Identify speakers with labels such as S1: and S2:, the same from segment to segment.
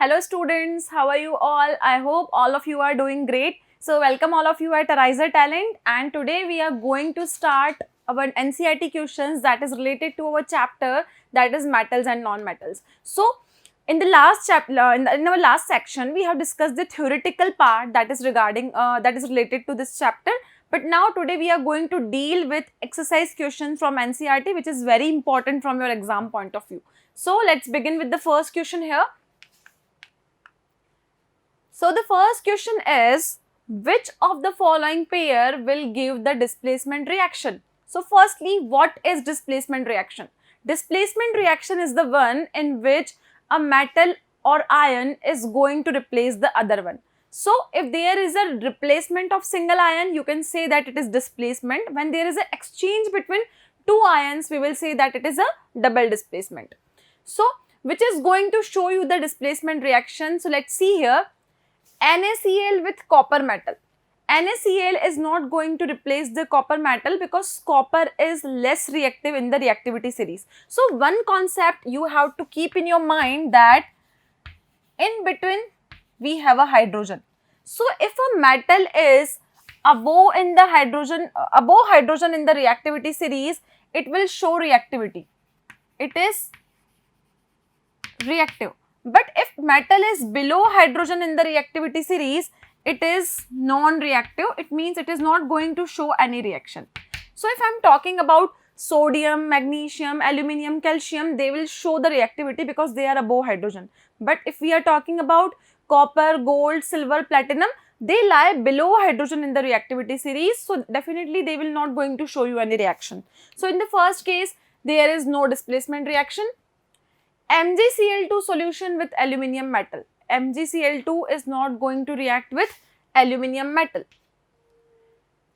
S1: Hello students, how are you all? I hope all of you are doing great. So welcome all of you at AriserTalent, and today we are going to start our NCERT questions that is related to our chapter, that is metals and non-metals. So in the last chapter, in our last section, we have discussed the theoretical part that is regarding that is related to this chapter. But now today we are going to deal with exercise questions from NCERT, which is very important from your exam point of view. So let's begin with the first question here. So the first question is, which of the following pair will give the displacement reaction? So firstly, what is displacement reaction? Displacement reaction is the one in which a metal or ion is going to replace the other one. So if there is a replacement of single ion, you can say that it is displacement. When there is an exchange between two ions, we will say that it is a double displacement. So which is going to show you the displacement reaction? So let's see here. NaCl with copper metal. NaCl is not going to replace the copper metal because copper is less reactive in the reactivity series. So one concept you have to keep in your mind, that in between we have a hydrogen. So if a metal is above hydrogen in the reactivity series, it will show reactivity. It is reactive. But if metal is below hydrogen in the reactivity series, it is non-reactive. It means it is not going to show any reaction. So if I am talking about sodium, magnesium, aluminium, calcium, they will show the reactivity because they are above hydrogen. But if we are talking about copper, gold, silver, platinum, they lie below hydrogen in the reactivity series. So definitely they will not going to show you any reaction. So in the first case, there is no displacement reaction. MgCl2 solution with aluminium metal. MgCl2 is not going to react with aluminium metal.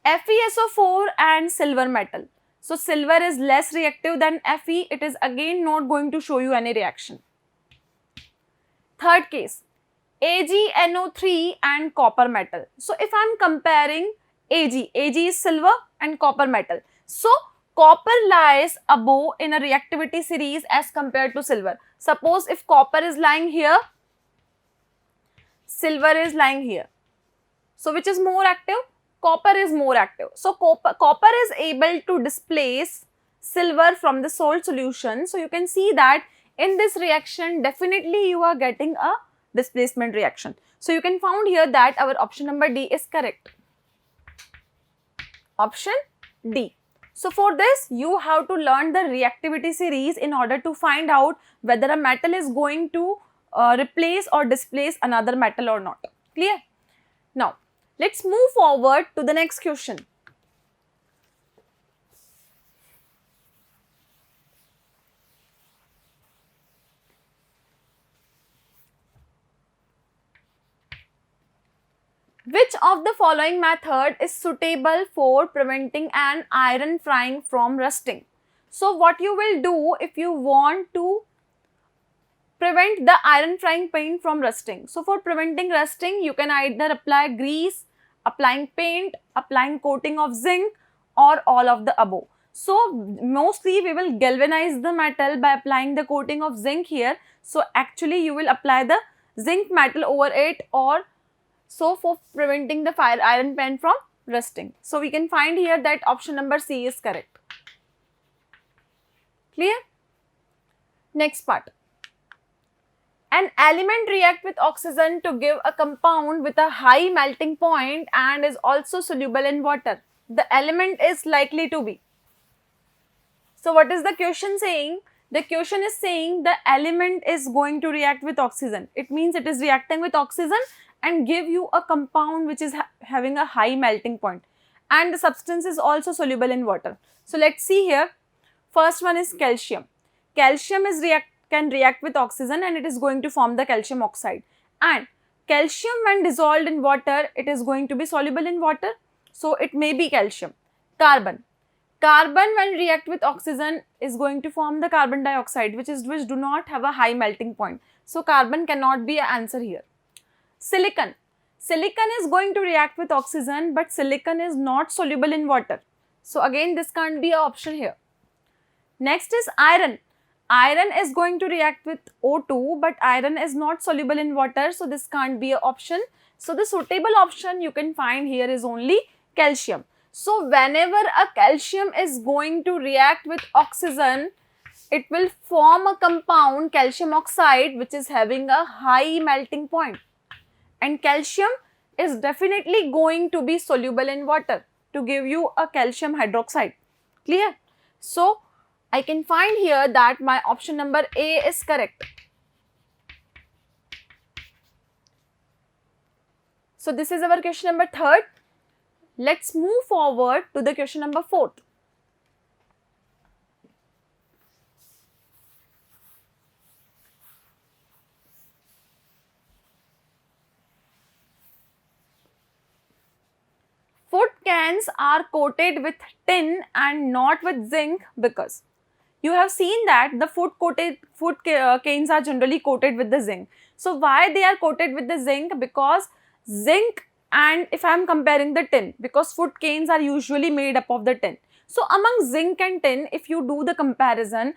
S1: FeSO4 and silver metal. So silver is less reactive than Fe. It is again not going to show you any reaction. Third case, AgNO3 and copper metal. So if I am comparing Ag is silver and copper metal. So copper lies above in a reactivity series as compared to silver. Suppose if copper is lying here, silver is lying here. So which is more active? Copper is more active. So copper is able to displace silver from the salt solution. So you can see that in this reaction, definitely you are getting a displacement reaction. So you can find here that our option number D is correct. Option D. So for this, you have to learn the reactivity series in order to find out whether a metal is going to replace or displace another metal or not. Clear? Now, let's move forward to the next question. Which of the following method is suitable for preventing an iron frying from rusting? So what you will do if you want to prevent the iron frying pan from rusting? So for preventing rusting, you can either apply grease, applying paint, applying coating of zinc, or all of the above. So mostly we will galvanize the metal by applying the coating of zinc here. So actually you will apply the zinc metal over it, or so for preventing the iron pan from rusting. So we can find here that option number C is correct. Clear? Next part. An element reacts with oxygen to give a compound with a high melting point and is also soluble in water. The element is likely to be. So what is the question saying? The question is saying the element is going to react with oxygen. It means it is reacting with oxygen and give you a compound which is having a high melting point, and the substance is also soluble in water. So let's see here. First one is calcium. Calcium can react with oxygen and it is going to form the calcium oxide. And calcium, when dissolved in water, it is going to be soluble in water. So it may be calcium. Carbon. Carbon, when react with oxygen, is going to form the carbon dioxide, which do not have a high melting point. So carbon cannot be an answer here. Silicon. Silicon is going to react with oxygen, but silicon is not soluble in water. So again, this can't be an option here. Next is iron. Iron is going to react with O2, but iron is not soluble in water, so this can't be an option. So the suitable option you can find here is only calcium. So whenever a calcium is going to react with oxygen, it will form a compound, calcium oxide, which is having a high melting point. And calcium is definitely going to be soluble in water to give you a calcium hydroxide. Clear? So I can find here that my option number A is correct. So this is our question number 3rd. Let's move forward to the question number 4th. Food cans are coated with tin and not with zinc because you have seen that the food cans are generally coated with the zinc. So why they are coated with the zinc? Because zinc, and if I am comparing the tin, because food cans are usually made up of the tin. So among zinc and tin, if you do the comparison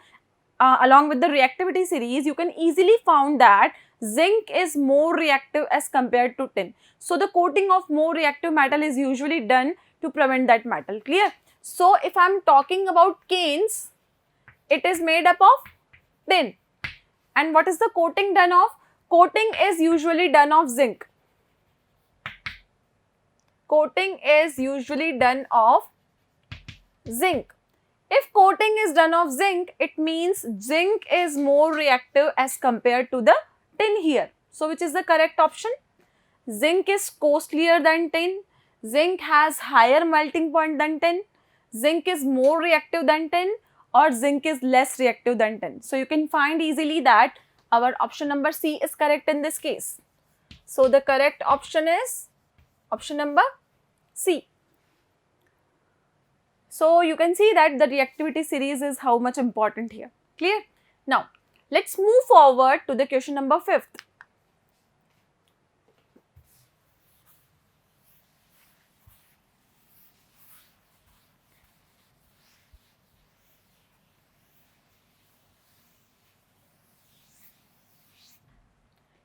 S1: along with the reactivity series, you can easily found that zinc is more reactive as compared to tin. So the coating of more reactive metal is usually done to prevent that metal. Clear? So if I am talking about cans, it is made up of tin. And what is the coating done of? Coating is usually done of zinc. Coating is usually done of zinc. If coating is done of zinc, it means zinc is more reactive as compared to the tin here. So which is the correct option? Zinc is costlier than tin. Zinc has higher melting point than tin. Zinc is more reactive than tin, or zinc is less reactive than tin. So you can find easily that our option number C is correct in this case. So the correct option is option number C. So you can see that the reactivity series is how much important here. Clear? Now let's move forward to the question number 5th.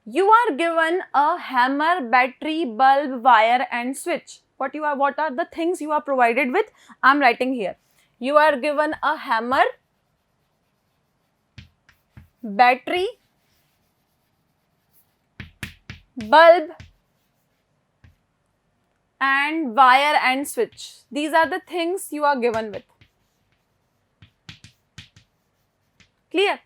S1: You are given a hammer, battery, bulb, wire and switch. What are the things you are provided with? I am writing here. You are given a hammer, battery, bulb and wire and switch. These are the things you are given with. Clear?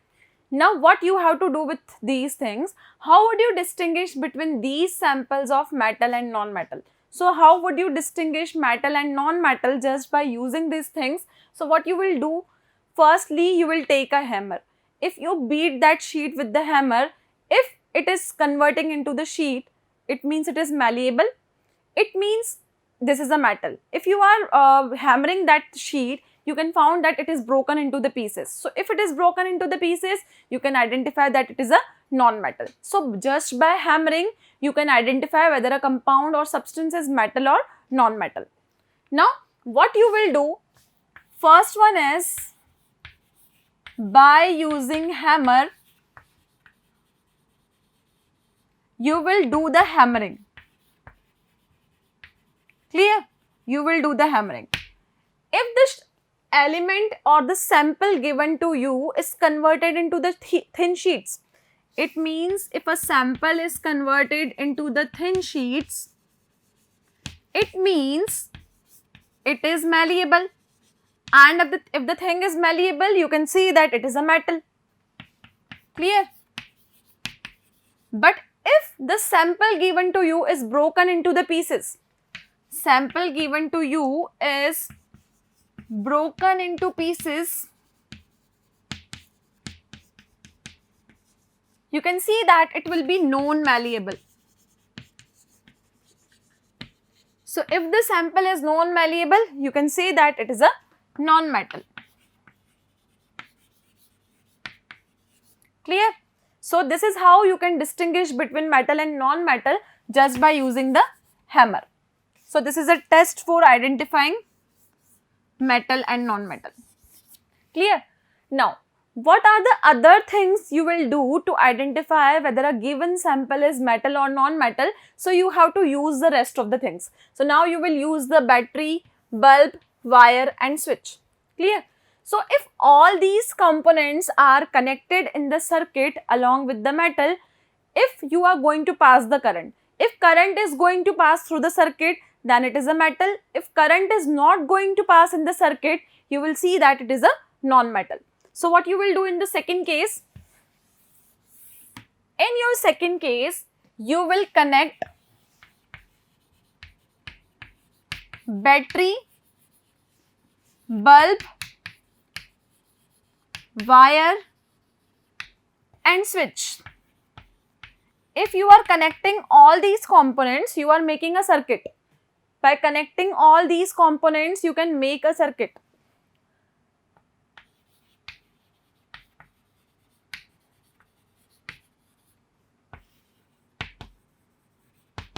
S1: Now what you have to do with these things? How would you distinguish between these samples of metal and non-metal? So how would you distinguish metal and non-metal just by using these things? So what you will do? Firstly, you will take a hammer. If you beat that sheet with the hammer, if it is converting into the sheet, it means it is malleable. It means this is a metal. If you are hammering that sheet, you can find that it is broken into the pieces. So if it is broken into the pieces, you can identify that it is a non-metal. So just by hammering, you can identify whether a compound or substance is metal or non-metal. Now what you will do? First one is, by using hammer, you will do the hammering. Clear? You will do the hammering. If this element or the sample given to you is converted into the thin sheets, it means if a sample is converted into the thin sheets, it means it is malleable. And if the thing is malleable, you can see that it is a metal. Clear? But if the sample given to you is broken into the pieces, sample given to you is broken into pieces, you can see that it will be non-malleable. So if the sample is non-malleable, you can say that it is a non-metal. Clear? So this is how you can distinguish between metal and non-metal just by using the hammer. So this is a test for identifying metal and non-metal. Clear? Now What are the other things you will do to identify whether a given sample is metal or non-metal? So you have to use the rest of the things. So now you will use the battery, bulb, wire and switch. Clear? So if all these components are connected in the circuit along with the metal, if you are going to pass the current, if current is going to pass through the circuit, then it is a metal. If current is not going to pass in the circuit, you will see that it is a non-metal. So what you will do in the second case? In your second case, you will connect battery, bulb, wire and switch. If you are connecting all these components, you are making a circuit. By connecting all these components, you can make a circuit.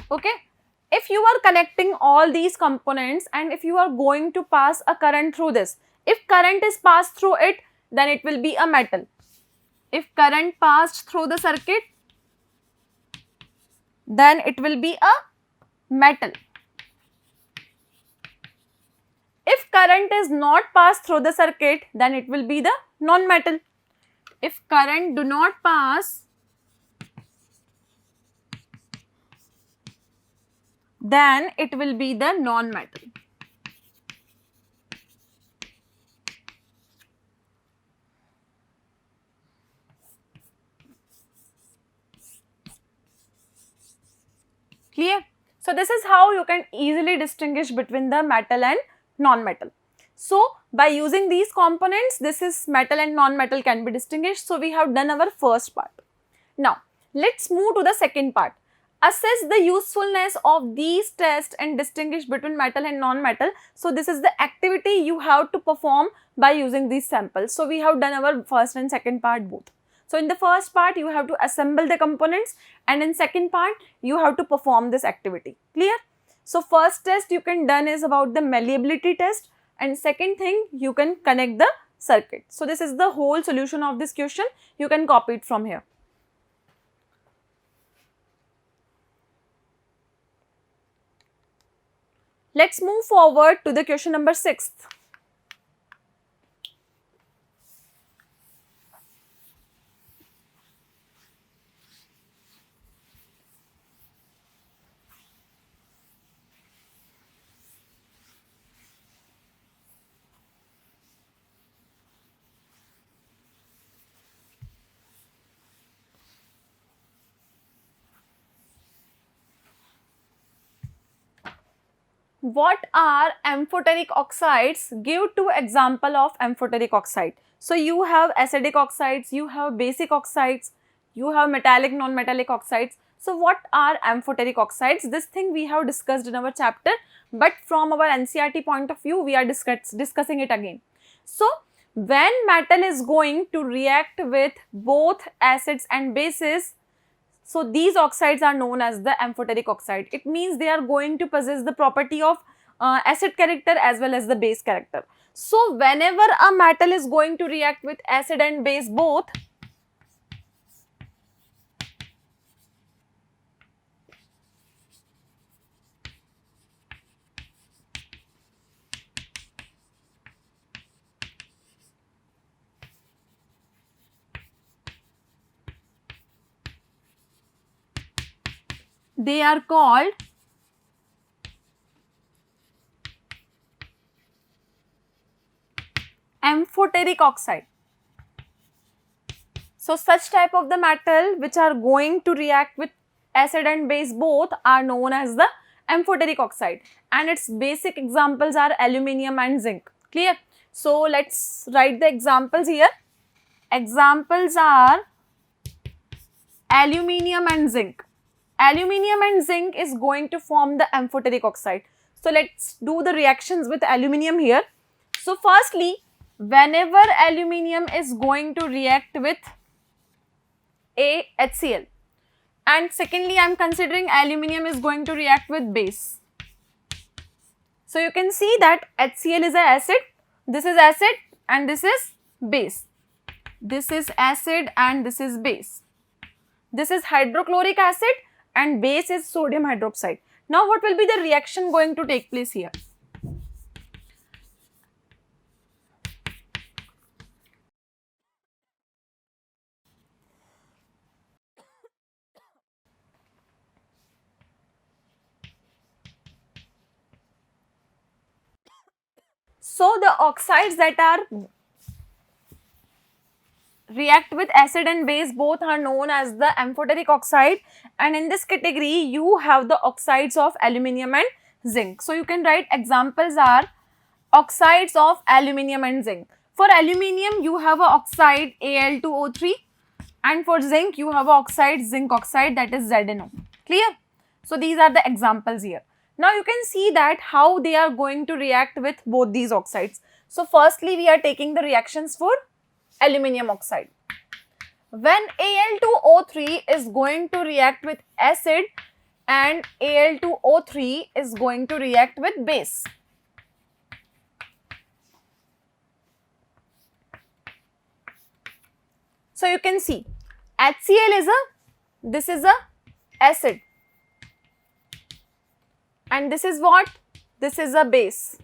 S1: Okay, if you are connecting all these components and if you are going to pass a current through this, if current is passed through it, then it will be a metal. If current passed through the circuit, then it will be a metal. If current is not passed through the circuit, then it will be the non-metal. If current do not pass, then it will be the non-metal. Clear? So this is how you can easily distinguish between the metal and non-metal. So by using these components, this is metal and non-metal can be distinguished. So we have done our first part. Now let's move to the second part. Assess the usefulness of these tests and distinguish between metal and non-metal. So this is the activity you have to perform by using these samples. So we have done our first and second part both. So in the first part, you have to assemble the components and in second part, you have to perform this activity. Clear? So first test you can done is about the malleability test and second thing you can connect the circuit. So this is the whole solution of this question. You can copy it from here. Let's move forward to the question number 6. What are amphoteric oxides? Give two example of amphoteric oxide. So you have acidic oxides, you have basic oxides, you have metallic, non-metallic oxides. So what are amphoteric oxides? This thing we have discussed in our chapter, but from our NCERT point of view, we are discussing it again. So when metal is going to react with both acids and bases, so these oxides are known as the amphoteric oxide. It means they are going to possess the property of acid character as well as the base character. So whenever a metal is going to react with acid and base both, they are called amphoteric oxide. So such type of the metal which are going to react with acid and base both are known as the amphoteric oxide, and its basic examples are aluminium and zinc. Clear? So let's write the examples here. Examples are aluminium and zinc. Aluminium and zinc is going to form the amphoteric oxide. So let's do the reactions with aluminium here. So firstly, whenever aluminium is going to react with HCl, and secondly I am considering aluminium is going to react with base. So you can see that HCl is an acid, this is acid and this is base. This is acid and this is base. This is hydrochloric acid and base is sodium hydroxide. Now what will be the reaction going to take place here? So the oxides that are react with acid and base both are known as the amphoteric oxide, and in this category you have the oxides of aluminium and zinc. So you can write examples are oxides of aluminium and zinc. For aluminium you have a oxide Al2O3 and for zinc you have a oxide zinc oxide, that is ZnO. Clear? So these are the examples here. Now you can see that how they are going to react with both these oxides. So firstly we are taking the reactions for aluminium oxide. When Al2O3 is going to react with acid and Al2O3 is going to react with base. So you can see HCl is this is a acid and this is what? This is a base.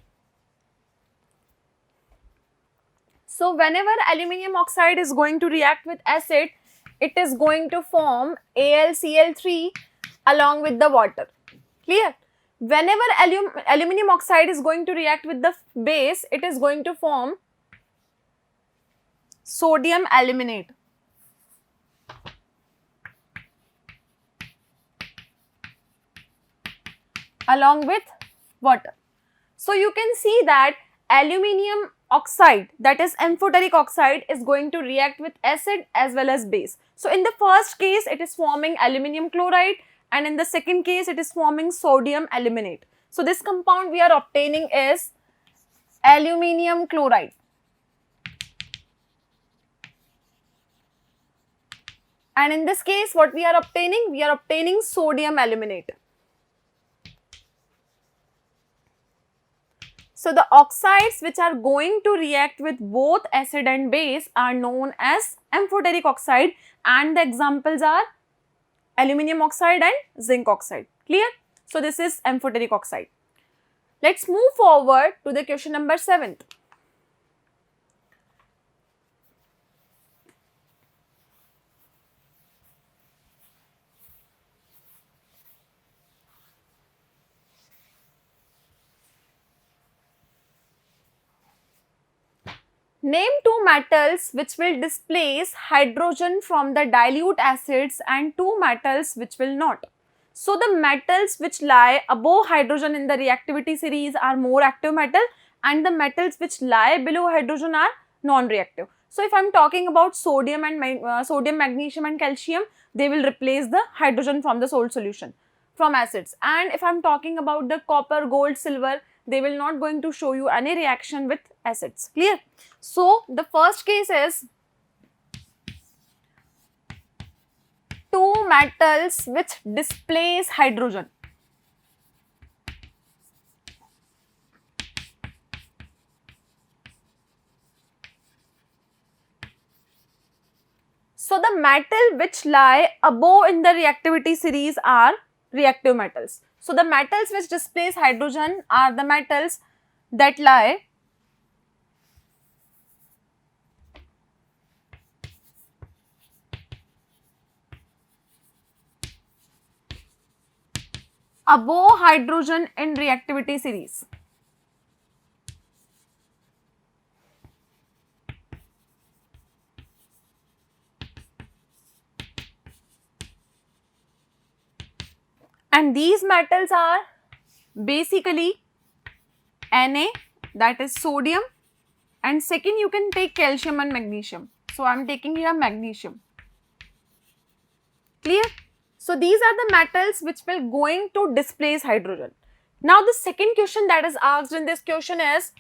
S1: So whenever aluminium oxide is going to react with acid, it is going to form AlCl3 along with the water. Clear? Whenever aluminium oxide is going to react with the base, it is going to form sodium aluminate. Along with water. So you can see that aluminium oxide, that is amphoteric oxide, is going to react with acid as well as base. So in the first case it is forming aluminium chloride and in the second case it is forming sodium aluminate. So this compound we are obtaining is aluminium chloride. And in this case what we are obtaining? We are obtaining sodium aluminate. So the oxides which are going to react with both acid and base are known as amphoteric oxide, and the examples are aluminium oxide and zinc oxide. Clear? So this is amphoteric oxide. Let's move forward to the question number 7. Name two metals which will displace hydrogen from the dilute acids and two metals which will not. So the metals which lie above hydrogen in the reactivity series are more active metal and the metals which lie below hydrogen are non-reactive. So if I am talking about sodium and sodium, magnesium and calcium, they will replace the hydrogen from the salt solution from acids, and if I am talking about the copper, gold, silver, they will not going to show you any reaction with acids. Clear? So the first case is two metals which displace hydrogen. So the metal which lie above in the reactivity series are reactive metals. So the metals which displace hydrogen are the metals that lie above hydrogen in reactivity series. And these metals are basically Na, that is sodium, and second you can take calcium and magnesium. So I am taking here magnesium. Clear? So these are the metals which will going to displace hydrogen. Now the second question that is asked in this question is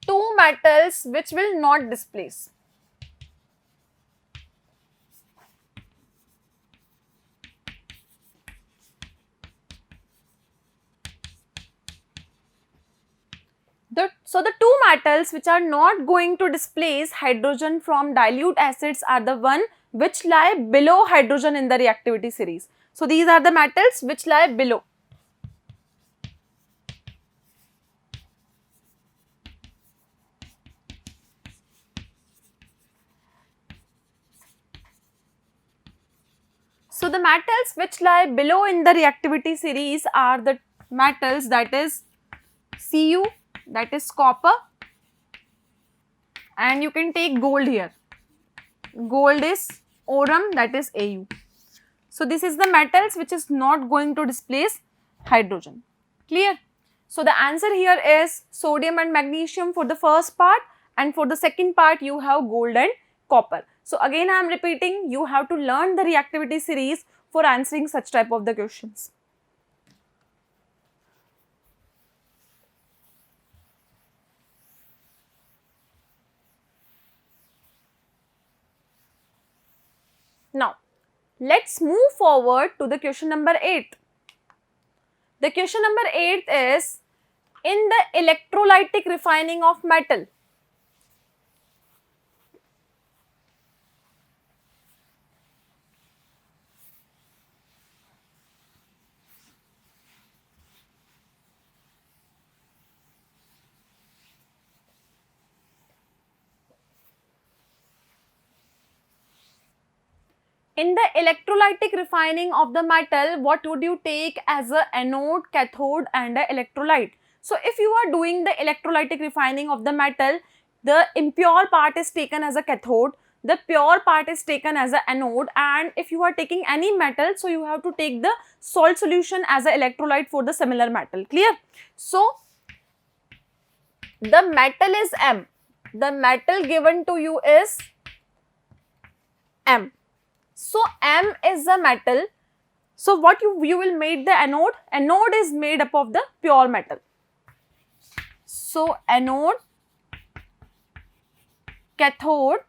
S1: two metals which will not displace. The So the two metals which are not going to displace hydrogen from dilute acids are the one which lie below hydrogen in the reactivity series. So these are the metals which lie below. So the metals which lie below in the reactivity series are the metals, that is Cu, that is copper, and you can take gold here. Gold is aurum, that is Au. So this is the metals which is not going to displace hydrogen. Clear? So the answer here is sodium and magnesium for the first part, and for the second part you have gold and copper. So again I am repeating, you have to learn the reactivity series for answering such type of the questions. Now let's move forward to the question number 8. The question number 8 is, in the electrolytic refining of metal, in the electrolytic refining of the metal, what would you take as a anode, cathode and a electrolyte? So if you are doing the electrolytic refining of the metal, the impure part is taken as a cathode, the pure part is taken as a anode, and if you are taking any metal, so you have to take the salt solution as a electrolyte for the similar metal. Clear? So the metal is M. The metal given to you is M. So M is the metal. So what you will make the anode? Anode is made up of the pure metal. So anode, cathode,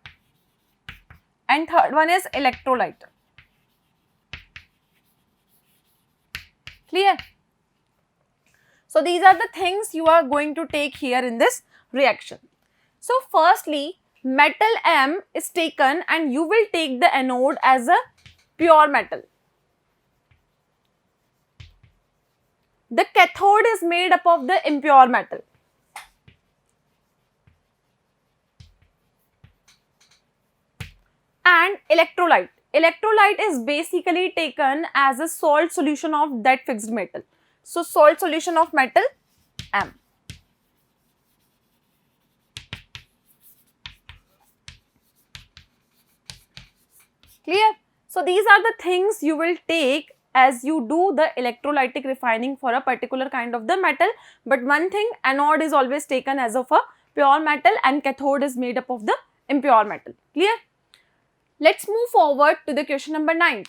S1: and third one is electrolyte. Clear? So these are the things you are going to take here in this reaction. So firstly, metal M is taken and you will take the anode as a pure metal. The cathode is made up of the impure metal. And electrolyte. Electrolyte is basically taken as a salt solution of that fixed metal. So salt solution of metal M. Clear? So these are the things you will take as you do the electrolytic refining for a particular kind of the metal. But one thing, anode is always taken as of a pure metal and cathode is made up of the impure metal. Clear? Let's move forward to the question number 9.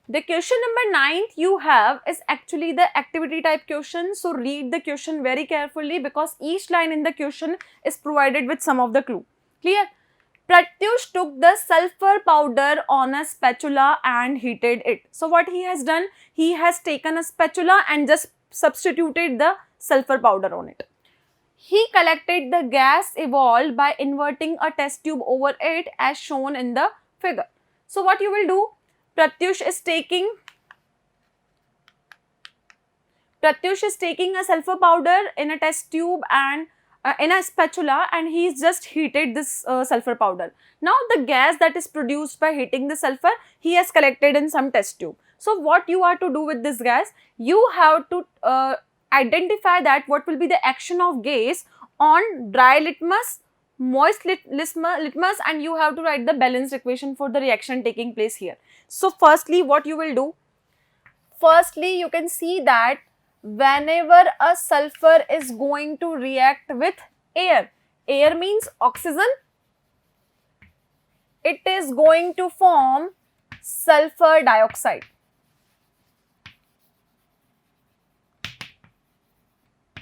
S1: The question number 9 you have is actually the activity type question. So read the question very carefully because each line in the question is provided with some of the clue. Clear? Pratyush took the sulfur powder on a spatula and heated it. So what he has done? He has taken a spatula and just substituted the sulfur powder on it. He collected the gas evolved by inverting a test tube over it as shown in the figure. So what you will do? Pratyush is taking a sulfur powder in a test tube and in a spatula, and he is just heated this sulfur powder. Now the gas that is produced by heating the sulfur, he has collected in some test tube. So what you are to do with this gas? You have to identify that what will be the action of gas on dry litmus, moist litmus, and you have to write the balanced equation for the reaction taking place here. So firstly, what you will do? Firstly, you can see that whenever a sulfur is going to react with air, air means oxygen, it is going to form sulfur dioxide.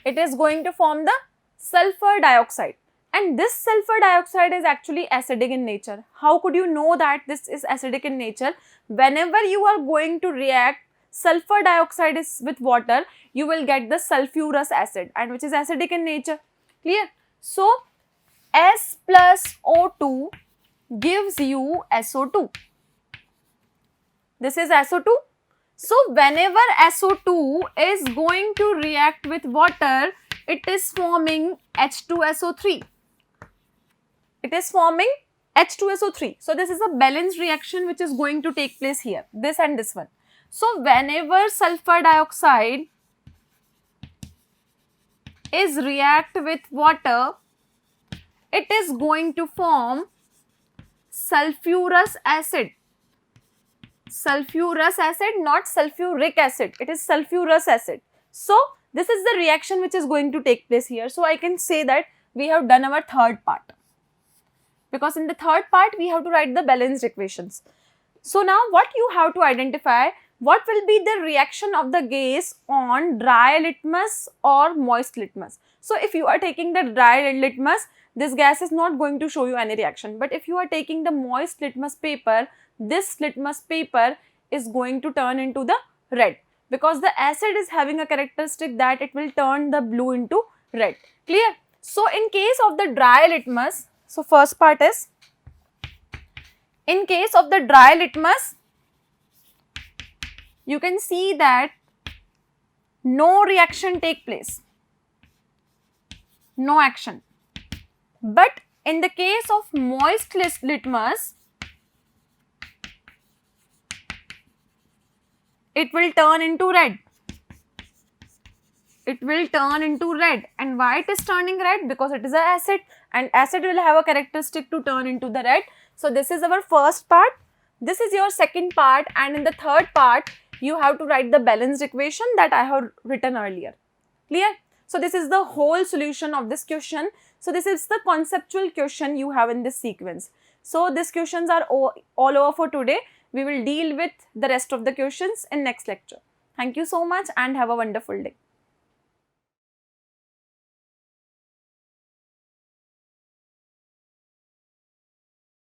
S1: It is going to form the sulfur dioxide, and this sulfur dioxide is actually acidic in nature. How could you know that this is acidic in nature? Whenever you are going to react sulfur dioxide is with water, you will get the sulfurous acid, and which is acidic in nature. Clear? So S plus O2 gives you SO2. This is SO2. So whenever SO2 is going to react with water, it is forming H2SO3. It is forming H2SO3. So this is a balanced reaction which is going to take place here, this and this one. So whenever sulfur dioxide is react with water, it is going to form sulfurous acid. Sulfurous acid, not sulfuric acid. It is sulfurous acid. So this is the reaction which is going to take place here. So I can say that we have done our third part, because in the third part we have to write the balanced equations. So now what you have to identify, what will be the reaction of the gas on dry litmus or moist litmus. So if you are taking the dry litmus, this gas is not going to show you any reaction. But if you are taking the moist litmus paper, this litmus paper is going to turn into the red, because the acid is having a characteristic that it will turn the blue into red. Clear? So in case of the dry litmus, so first part is, in case of the dry litmus, you can see that no reaction take place, no action. But in the case of moist litmus, it will turn into red. It will turn into red. And why it is turning red? Because it is an acid, and acid will have a characteristic to turn into the red. So this is our first part. This is your second part, and in the third part, you have to write the balanced equation that I have written earlier. Clear? So this is the whole solution of this question. So this is the conceptual question you have in this sequence. So these questions are all over for today. We will deal with the rest of the questions in next lecture. Thank you so much and have a wonderful day.